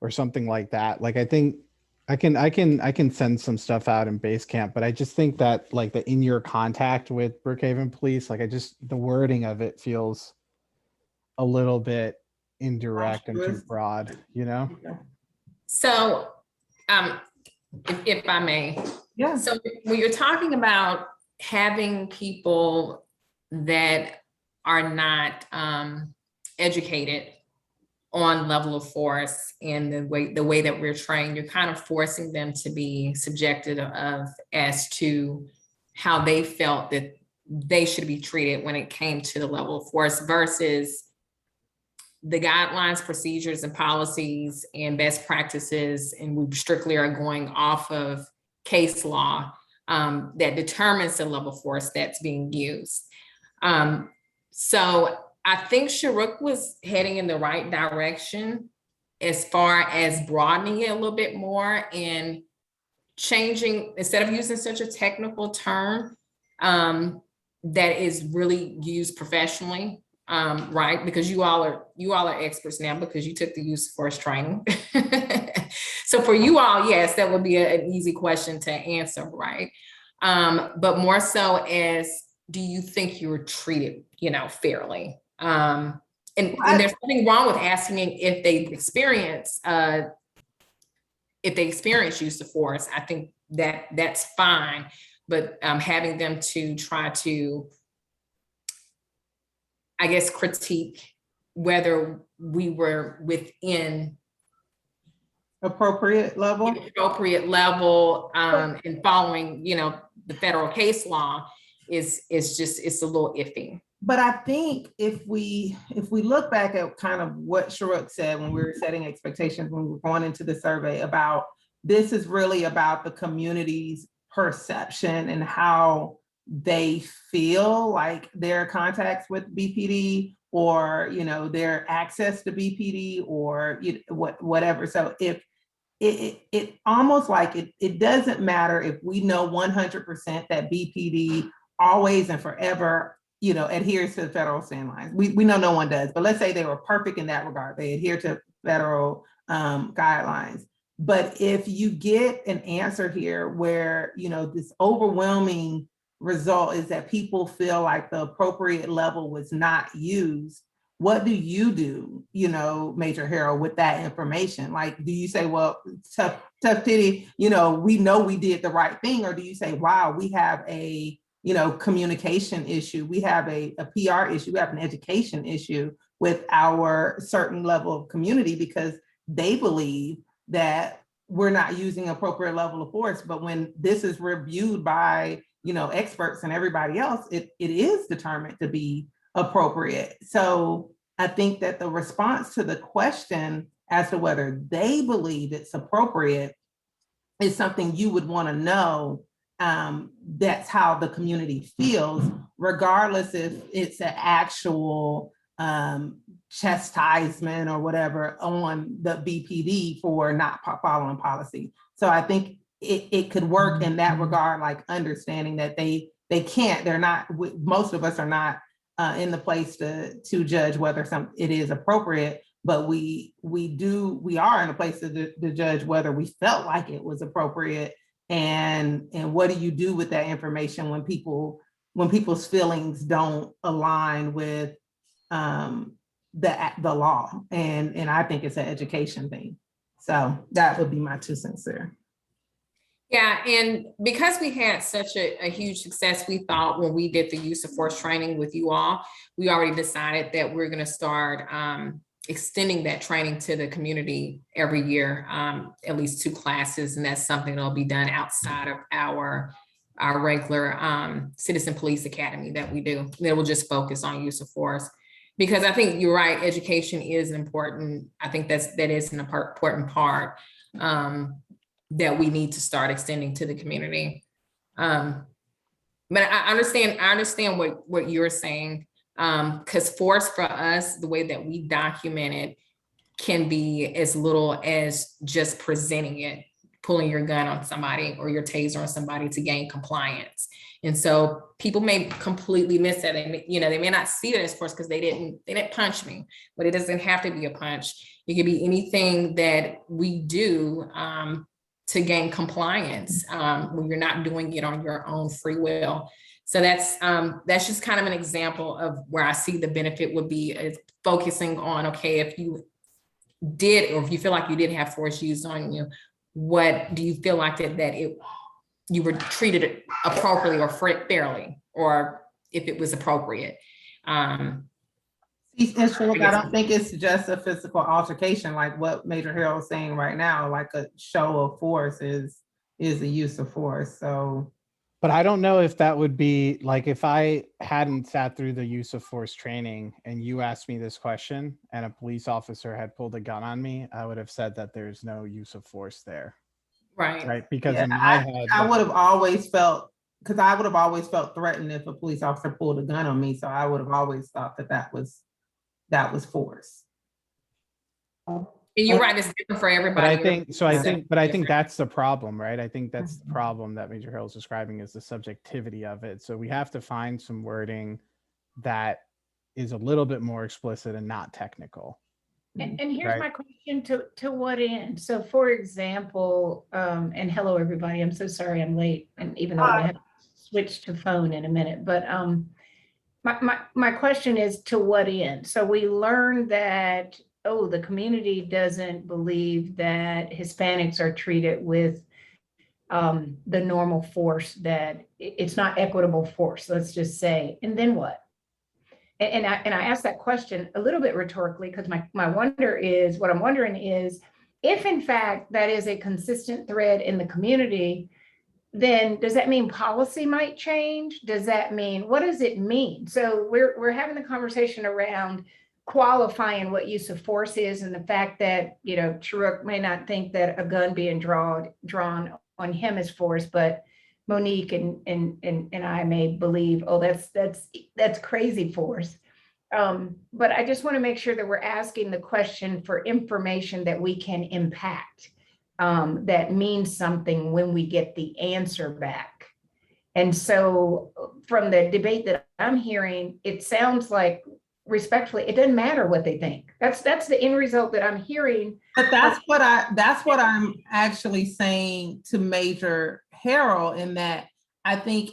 or something like that. Like, I think I can send some stuff out in Basecamp, but I just think that like the in your contact with Brookhaven Police, like the wording of it feels a little bit indirect and too broad, you know? So, if I may, Yeah. so when you're talking about having people that are not educated on level of force and the way that we're trained, you're kind of forcing them to be subjected of as to how they felt that they should be treated when it came to the level of force versus the guidelines, procedures, and policies and best practices, and we strictly are going off of case law that determines the level of force that's being used. So I think SJREC was heading in the right direction as far as broadening it a little bit more and changing, instead of using such a technical term that is really used professionally, right? Because you all are experts now because you took the use of force training. So for you all, yes, that would be an easy question to answer, right? But more so as, do you think you were treated, fairly? And there's nothing wrong with asking if they experience use of force. I think that's fine, but having them to try to, I guess, critique whether we were within Appropriate level. the appropriate level and following, the federal case law is just, it's a little iffy. But I think if we look back at kind of what SJREC said when we were setting expectations, when we were going into the survey, about this is really about the community's perception and how they feel like their contacts with BPD or, their access to BPD or whatever. So if it almost like it doesn't matter if we know 100% that BPD always and forever adheres to the federal stand lines. We know no one does, but let's say they were perfect in that regard. They adhere to federal guidelines. But if you get an answer here where, this overwhelming result is that people feel like the appropriate level was not used, what do you do, Major Harold, with that information? Like, do you say, well, tough titty, we know we did the right thing? Or do you say, wow, we have a communication issue, we have a PR issue, we have an education issue with our certain level of community because they believe that we're not using appropriate level of force. But when this is reviewed by, experts and everybody else, it is determined to be appropriate. So I think that the response to the question as to whether they believe it's appropriate is something you would want to know. That's how the community feels, regardless if it's an actual chastisement or whatever on the BPD for not following policy. So I think it could work in that regard, like understanding that they can't, they're not, most of us are not in the place to judge whether it is appropriate, but we are in a place to judge whether we felt like it was appropriate. And what do you do with that information when people's feelings don't align with the law? And I think it's an education thing. So that would be my 2 cents there. Yeah, and because we had such a huge success, we thought when we did the use of force training with you all, we already decided that we're going to start extending that training to the community every year, at least 2 classes, and that's something that'll be done outside of our regular Citizen Police Academy that we do. That will just focus on use of force, because I think you're right. Education is important. I think that is an important part that we need to start extending to the community. But I understand what you're saying. Because force for us, the way that we document it, can be as little as just presenting it, pulling your gun on somebody or your taser on somebody to gain compliance. And so people may completely miss that. They may, they may not see it as force because they didn't punch me, but it doesn't have to be a punch. It could be anything that we do to gain compliance when you're not doing it on your own free will. So that's just kind of an example of where I see the benefit would be is focusing on, okay, if you did, or if you feel like you did have force used on you, what do you feel like you were treated appropriately or fairly, or if it was appropriate. I don't think it's just a physical altercation like what Major Harold is saying right now, like a show of force is the use of force. So, but I don't know if that would be like, if I hadn't sat through the use of force training and you asked me this question and a police officer had pulled a gun on me, I would have said that there's no use of force there. Right. Because in my head, I would have always felt, because I would have always felt threatened if a police officer pulled a gun on me. So I would have always thought that was force. And you're right, it's different for everybody. But I think that's the problem, right? I think that's the problem that Major Harold's describing is the subjectivity of it. So we have to find some wording that is a little bit more explicit and not technical. And here's my question, to what end? So for example, and hello, everybody, I'm so sorry I'm late, and even though I have to switch to phone in a minute, but my question is, to what end? So we learned that, the community doesn't believe that Hispanics are treated with the normal force, that it's not equitable force, let's just say, and then what? And I asked that question a little bit rhetorically, because what I'm wondering is, if in fact that is a consistent thread in the community, then does that mean policy might change? Does that mean, what does it mean? So we're having the conversation around qualifying what use of force is, and the fact that, SJREC may not think that a gun being drawn on him is force, but Monique and I may believe, that's crazy force. But I just want to make sure that we're asking the question for information that we can impact, that means something when we get the answer back. And so from the debate that I'm hearing, it sounds like, respectfully, it doesn't matter what they think. That's the end result that I'm hearing. But that's what I'm actually saying to Major Harold, in that I think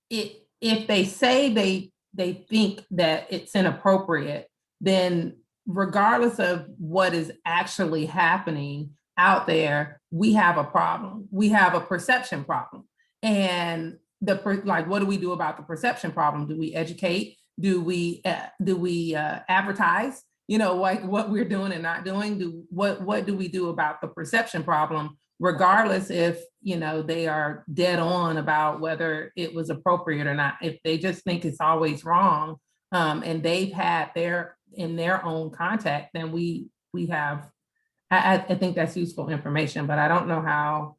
if they say they think that it's inappropriate, then regardless of what is actually happening out there, we have a problem. We have a perception problem. And what do we do about the perception problem? Do we educate? Do we advertise? Like what we're doing and not doing? What do we do about the perception problem, regardless if they are dead on about whether it was appropriate or not? If they just think it's always wrong, and they've had in their own contact, then we have. I think that's useful information, but I don't know how.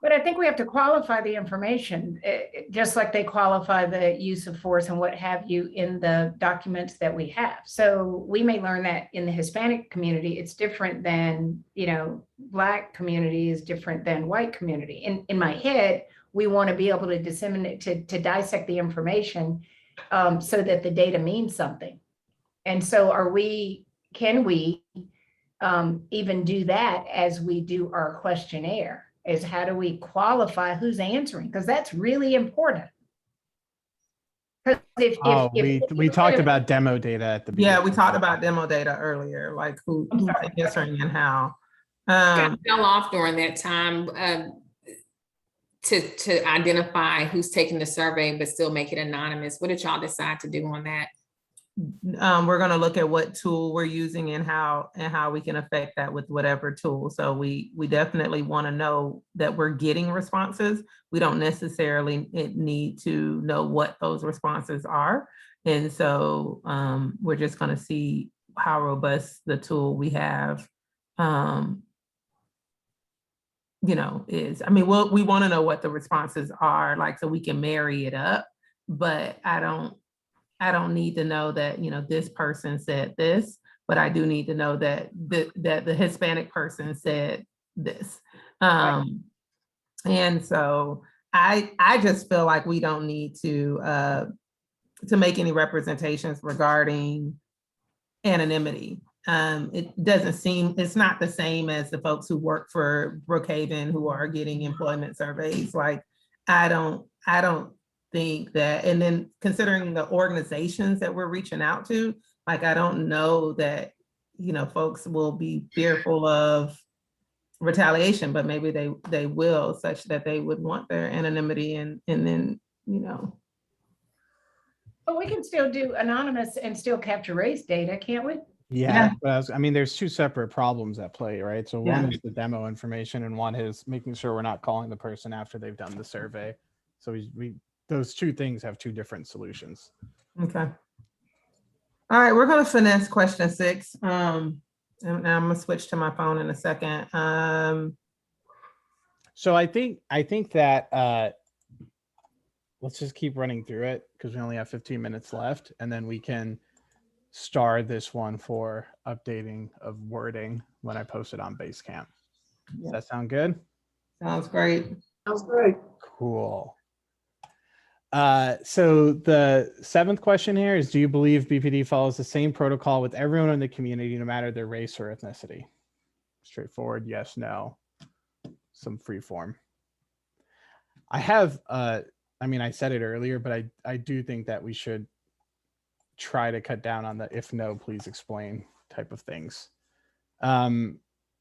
But I think we have to qualify the information, just like they qualify the use of force and what have you in the documents that we have. So we may learn that in the Hispanic community, it's different than, Black community is different than white community. In my head, we want to be able to disseminate, to dissect the information so that the data means something. And so can we even do that as we do our questionnaire? Is how do we qualify who's answering? Because that's really important. We talked about demo data at the beginning. Yeah, we talked about demo data earlier, like who's answering and how. I fell off during that time to identify who's taking the survey, but still make it anonymous. What did y'all decide to do on that? We're going to look at what tool we're using and how we can affect that with whatever tool. So we definitely want to know that we're getting responses. We don't necessarily need to know what those responses are. And so we're just going to see how robust the tool we have is. I mean, we want to know what the responses are, like, so we can marry it up, but I don't need to know that, this person said this, but I do need to know that the Hispanic person said this. And so I just feel like we don't need to make any representations regarding anonymity. It doesn't seem, it's not the same as the folks who work for Brookhaven who are getting employment surveys. Like, I don't think that, and then considering the organizations that we're reaching out to, like, I don't know that, you know, folks will be fearful of retaliation, but maybe they will, such that they would want their anonymity, and then, you know. But we can still do anonymous and still capture race data, can't we? Yeah, that's what I mean, there's two separate problems at play, right? So one Yeah. is the demo information, and one is making sure we're not calling the person after they've done the survey. So we those two things have two different solutions. Okay. All right, we're gonna finesse question 6. And I'm gonna switch to my phone in a second. So I think that let's just keep running through it because we only have 15 minutes left, and then we can star this one for updating of wording when I post it on Basecamp. Does that sound good? Sounds great. Sounds great. Cool. So the 7th question here is, do you believe BPD follows the same protocol with everyone in the community, no matter their race or ethnicity? Straightforward, yes, no. Some free form. I have, I mean, I said it earlier, but I do think that we should try to cut down on the if no, please explain type of things.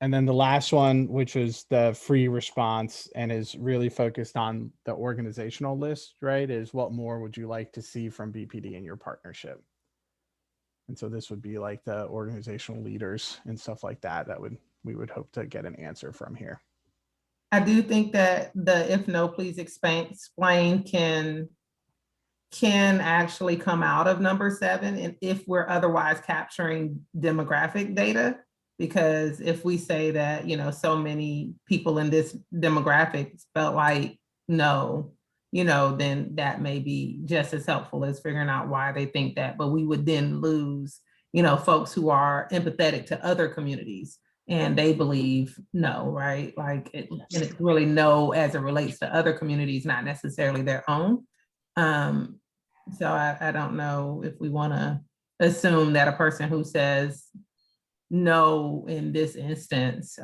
And then the last one, which was the free response and is really focused on the organizational list, right? Is what more would you like to see from BPD in your partnership? And so this would be like the organizational leaders and stuff like that, we would hope to get an answer from here. I do think that the if no, please explain can actually come out of number 7, and if we're otherwise capturing demographic data. Because if we say that, you know, so many people in this demographic felt like no, you know, then that may be just as helpful as figuring out why they think that. But we would then lose, you know, folks who are empathetic to other communities and they believe no, right? Like, and it's really no as it relates to other communities, not necessarily their own. So I don't know if we want to assume that a person who says no in this instance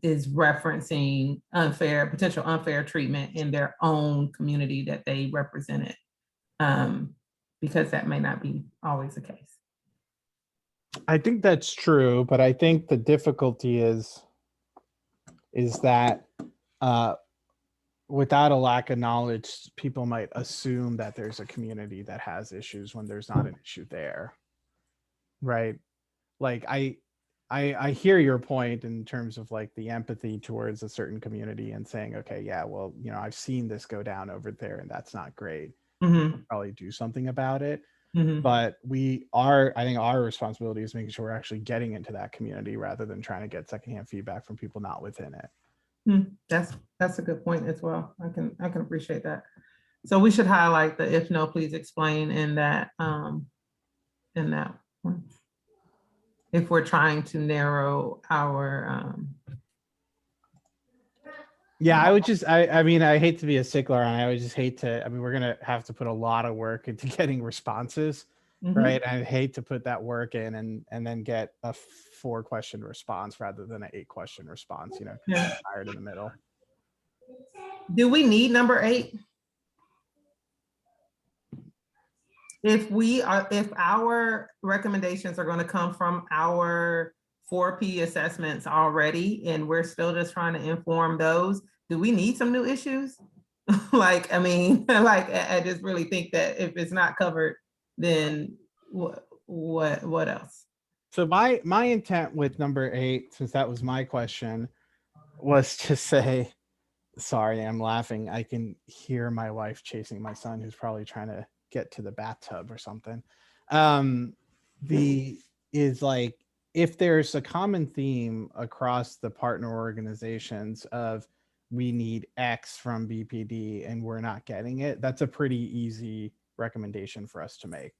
is referencing potential unfair treatment in their own community that they represented, because that may not be always the case. I think that's true, but I think the difficulty is that without a lack of knowledge, people might assume that there's a community that has issues when there's not an issue there, right? Like I hear your point in terms of like the empathy towards a certain community and saying, okay, yeah, well, you know, I've seen this go down over there and that's not great. Mm-hmm. Probably do something about it. Mm-hmm. But I think our responsibility is making sure we're actually getting into that community rather than trying to get secondhand feedback from people not within it. That's a good point as well. I can appreciate that. So we should highlight the if no, please explain in that one. If we're trying to narrow our yeah, I would just I mean, I hate to be a stickler on it. I would just hate to, I mean, we're gonna have to put a lot of work into getting responses, right? I hate to put that work in and then get a 4-question response rather than an 8-question response, you know, tired in the middle. Do we need number 8? If our recommendations are going to come from our 4P assessments already, and we're still just trying to inform those, do we need some new issues? Like, I mean, like, I just really think that if it's not covered, then what else? So my intent with number 8, since that was my question, was to say, sorry, I'm laughing. I can hear my wife chasing my son, who's probably trying to get to the bathtub or something. Is like, if there's a common theme across the partner organizations of we need X from BPD and we're not getting it, that's a pretty easy recommendation for us to make.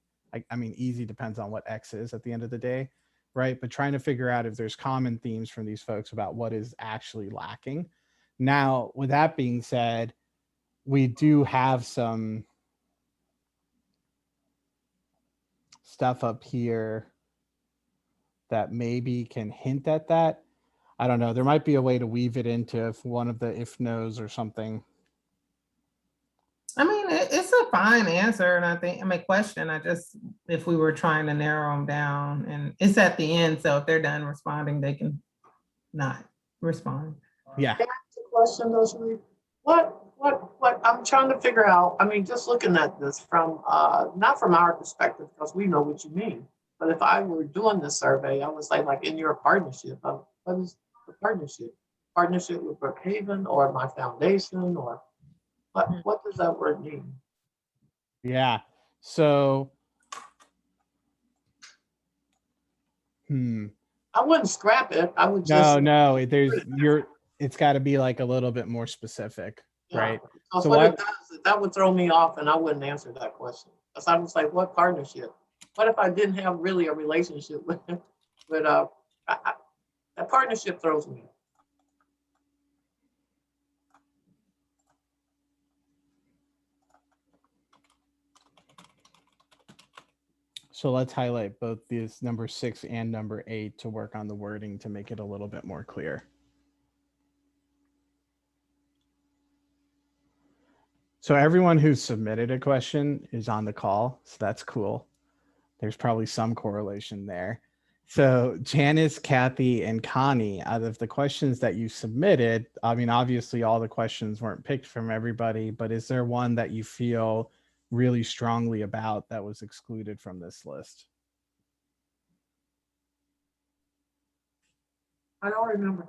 I mean, easy depends on what X is at the end of the day, right? But trying to figure out if there's common themes from these folks about what is actually lacking. Now, with that being said, we do have some stuff up here that maybe can hint at that. I don't know. There might be a way to weave it into one of the if nos or something. I mean, it's a fine answer, and I mean, question. I just, if we were trying to narrow them down, and it's at the end, so if they're done responding, they can not respond. Yeah. Can I ask a question, though, Sharif? What I'm trying to figure out, I mean, just looking at this from, not from our perspective, because we know what you mean, but if I were doing this survey, I would say, like, in your partnership, what is the partnership? Partnership with Brookhaven or my foundation, or what does that word mean? Yeah. So, I wouldn't scrap it. I would just. no, it's got to be like a little bit more specific, Yeah. right? So So what what- it does is that would throw me off, and I wouldn't answer that question. Because I was like, what partnership? What if I didn't have really a relationship with him? But that partnership throws me. So let's highlight both these number 6 and number 8 to work on the wording to make it a little bit more clear. So everyone who's submitted a question is on the call, so that's cool. There's probably some correlation there. So Janice, Kathy, and Connie, out of the questions that you submitted, I mean, obviously all the questions weren't picked from everybody, but is there one that you feel really strongly about that was excluded from this list? I don't remember.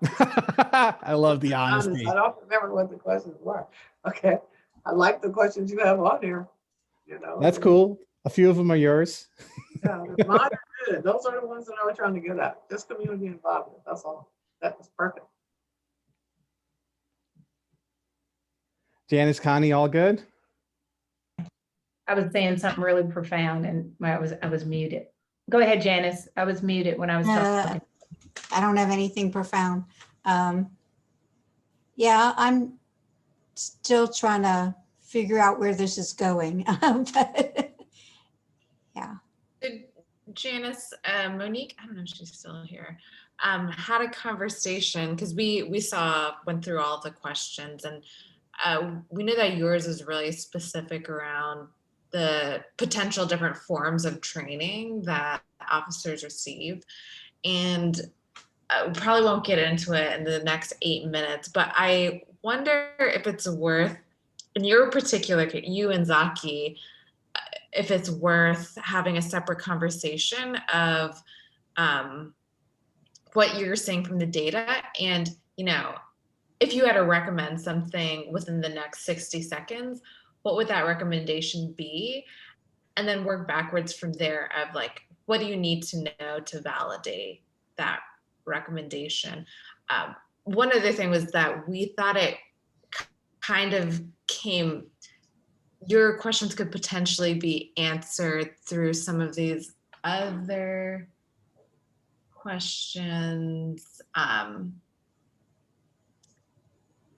I love the To be honest, honesty. I don't remember what the questions were. Okay. I like the questions you have on here. You know. That's cool. A few of them are yours. Yeah, mine are good. Those are the ones that I was trying to get at. Just community involvement. That's all. That was perfect. Janice, Connie, all good? I was saying something really profound and I was muted. Go ahead, Janice. I was muted when I was talking. I don't have anything profound. Yeah, I'm still trying to figure out where this is going. But, yeah. Janice, Monique, I don't know if she's still here, had a conversation because we went through all the questions, and we knew that yours is really specific around the potential different forms of training that officers receive. And we probably won't get into it in the next 8 minutes, but I wonder if it's worth, in your particular case, you and Zaki, if it's worth having a separate conversation of what you're seeing from the data. And, you know, if you had to recommend something within the next 60 seconds, what would that recommendation be? And then work backwards from there of like, what do you need to know to validate that recommendation? One other thing was that we thought it kind of came, your questions could potentially be answered through some of these other questions. Hold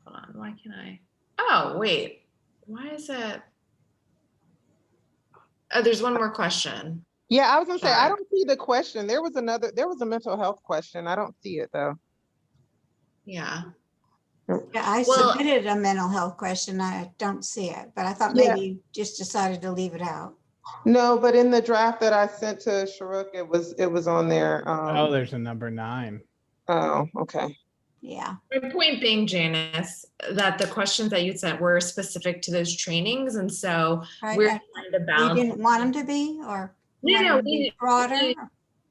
on, why can't I? Oh, wait, why is it? Oh, there's one more question. Yeah, I was gonna say, I Sure. don't see the question. There was a mental health question. I don't see it though. Yeah. Yeah, I Well- submitted a mental health question. I don't see it, but I thought Yeah. maybe you just decided to leave it out. No, but in the draft that I sent to SJREC, it was on there. Oh, there's a number 9. Oh, okay. Yeah. My point being, Janice, that the questions that you sent were specific to those trainings. And so Right. we're trying to You balance. didn't want them to be, or? you No, wanted no, them to be broader?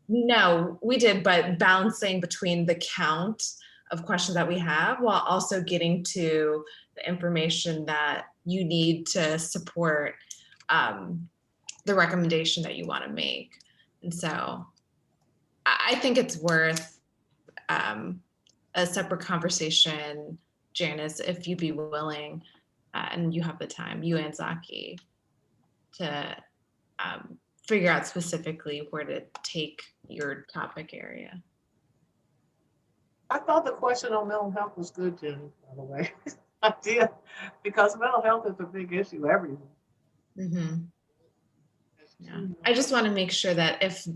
No, we did, but balancing between the count of questions that we have while also getting to the information that you need to support the recommendation that you want to make. And so I think it's worth a separate conversation, Janice, if you'd be willing, and you have the time, you and Zaki, to figure out specifically where to take your topic area. I thought the question on mental health was good, Jenny, by the way. idea, because mental health is a big issue everywhere. Mhm. Yeah. I just want to make sure that if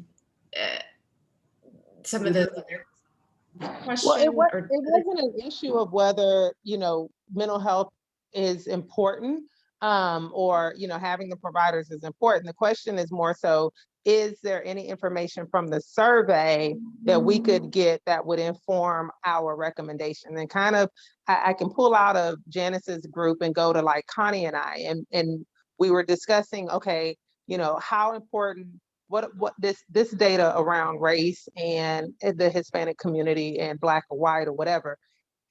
some of the other questions Well, it or wasn't an issue of whether, mental health is important, or, having the providers is important. The question is more so, is there any information from the survey that we could get that would inform our recommendation? And kind of, I can pull out of Janice's group and go to like Connie and I, and we were discussing, okay, how important, what this data around race and the Hispanic community and Black or white or whatever,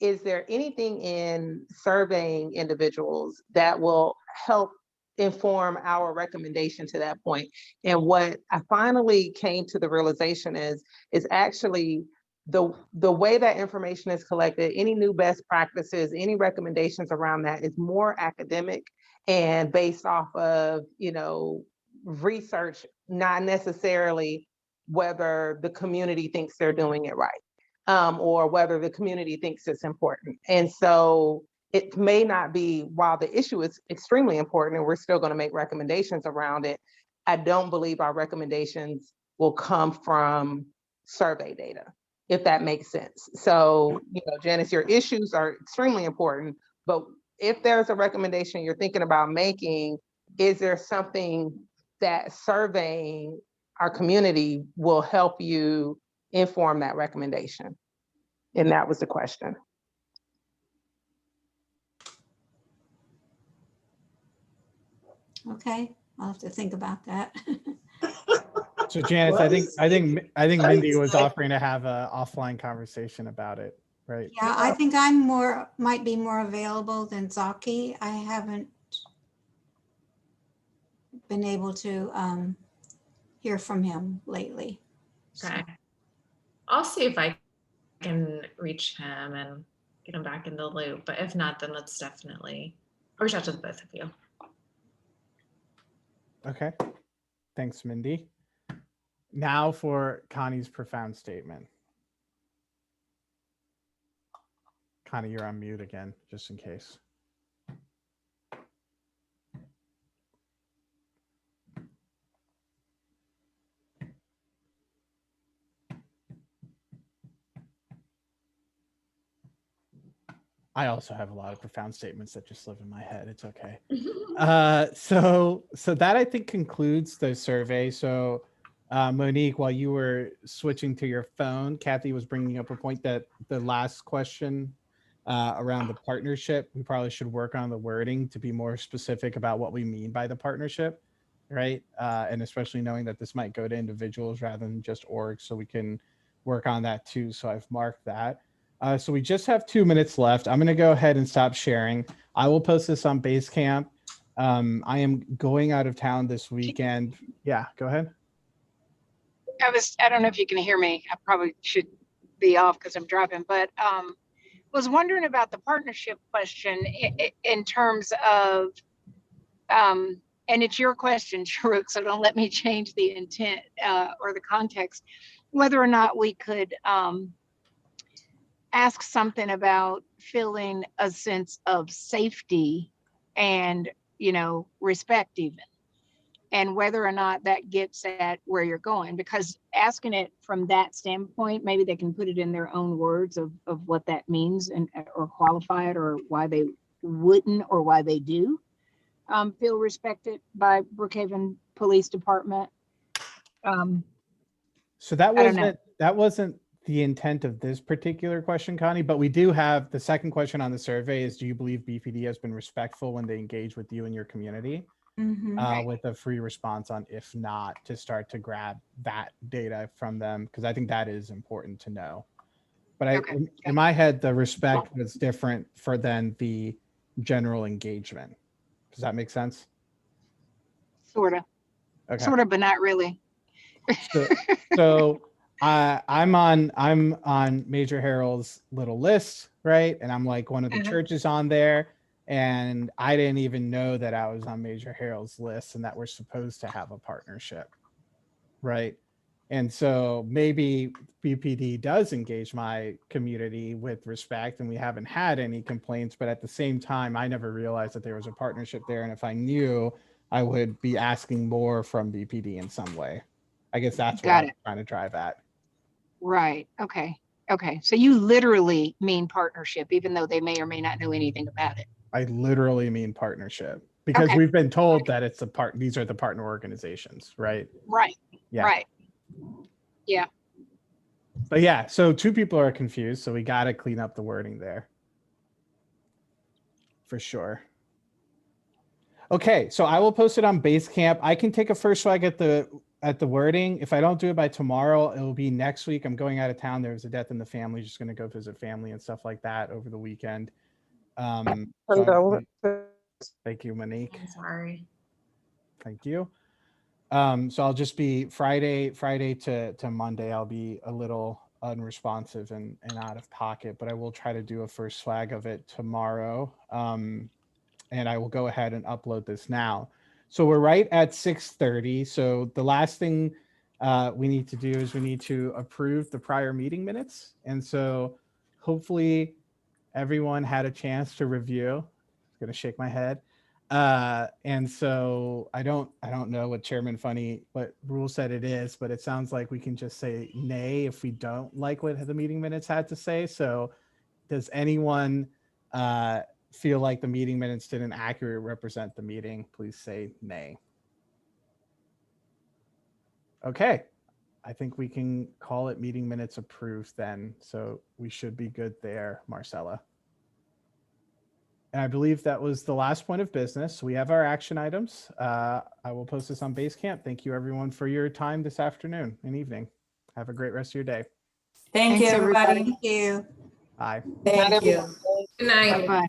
is there anything in surveying individuals that will help inform our recommendation to that point? And what I finally came to the realization is actually the way that information is collected, any new best practices, any recommendations around that is more academic and based off of, research, not necessarily whether the community thinks they're doing it right, or whether the community thinks it's important. And so it may not be, while the issue is extremely important and we're still going to make recommendations around it, I don't believe our recommendations will come from survey data, if that makes sense. So, Janice, your issues are extremely important, but if there's a recommendation you're thinking about making, is there something that surveying our community will help you inform that recommendation? And that was the question. Okay, I'll have to think about that. So Janice, I think Mindy was offering to have an offline conversation about it, right? Yeah, I think might be more available than Zaki. I haven't been able to hear from him lately. okay. I'll see if I can reach him and get him back in the loop. But if not, then let's definitely reach out to the both of you. Okay. Thanks, Mindy. Now for Connie's profound statement. Connie, you're on mute again, just in case. I also have a lot of profound statements that just live in my head. It's okay. So that I think concludes the survey. So Monique, while you were switching to your phone, Kathy was bringing up a point that the last question around the partnership, we probably should work on the wording to be more specific about what we mean by the partnership, right? And especially knowing that this might go to individuals rather than just orgs, so we can work on that too. So I've marked that. So we just have 2 minutes left. I'm going to go ahead and stop sharing. I will post this on Basecamp. I am going out of town this weekend. Yeah, go ahead. I don't know if you can hear me. I probably should be off because I'm driving, but was wondering about the partnership question in terms of, and it's your question, SJREC, so don't let me change the intent or the context, whether or not we could ask something about feeling a sense of safety and, respect even, and whether or not that gets at where you're going, because asking it from that standpoint, maybe they can put it in their own words of what that means and or qualify it, or why they wouldn't or why they do feel respected by Brookhaven Police Department. So that wasn't the intent of this particular question, Connie, but we do have the second question on the survey is, do you believe BPD has been respectful when they engage with you and your community? With a free response on if not, to start to grab that data from them, because I think that is important to know. But in my head, the respect was different than the general engagement. Does that make sense? Sort of. Okay. Sort of, but not really. So I'm on Major Harold's little list, right? And I'm like one of the churches on there. And I didn't even know that I was on Major Harold's list and that we're supposed to have a partnership, right? And so maybe BPD does engage my community with respect, and we haven't had any complaints, but at the same time, I never realized that there was a partnership there. And if I knew, I would be asking more from BPD in some way. I guess that's what Got I'm it. trying to drive at. Right. Okay. Okay. So you literally mean partnership, even though they may or may not know anything about it. I literally mean partnership, because Okay. we've been told that it's these are the partner organizations, right? Right. Yeah. Right. Yeah. But yeah, so 2 people are confused, so we got to clean up the wording there. For sure. Okay, so I will post it on Basecamp. I can take a first swag at the wording. If I don't do it by tomorrow, it will be next week. I'm going out of town. There was a death in the family. Just going to go visit family and stuff like that over the weekend. Thank you, Monique. I'm sorry. Thank you. So I'll just be Friday to Monday. I'll be a little unresponsive and out of pocket, but I will try to do a first swag of it tomorrow. And I will go ahead and upload this now. So we're right at 6:30. So the last thing we need to do is we need to approve the prior meeting minutes. And so hopefully everyone had a chance to review. I'm gonna shake my head. And so I don't know what Chairman Funny, what rule said it is, but it sounds like we can just say nay if we don't like what the meeting minutes had to say. So does anyone feel like the meeting minutes didn't accurately represent the meeting? Please say nay. Okay, I think we can call it meeting minutes approved then. So we should be good there, Marcella. And I believe that was the last point of business. We have our action items. I will post this on Basecamp. Thank you everyone for your time this afternoon and evening. Have a great rest of your day. Thank you, Thanks, everybody. everybody. Thank you. Bye. Thank you. Good night. Bye-bye.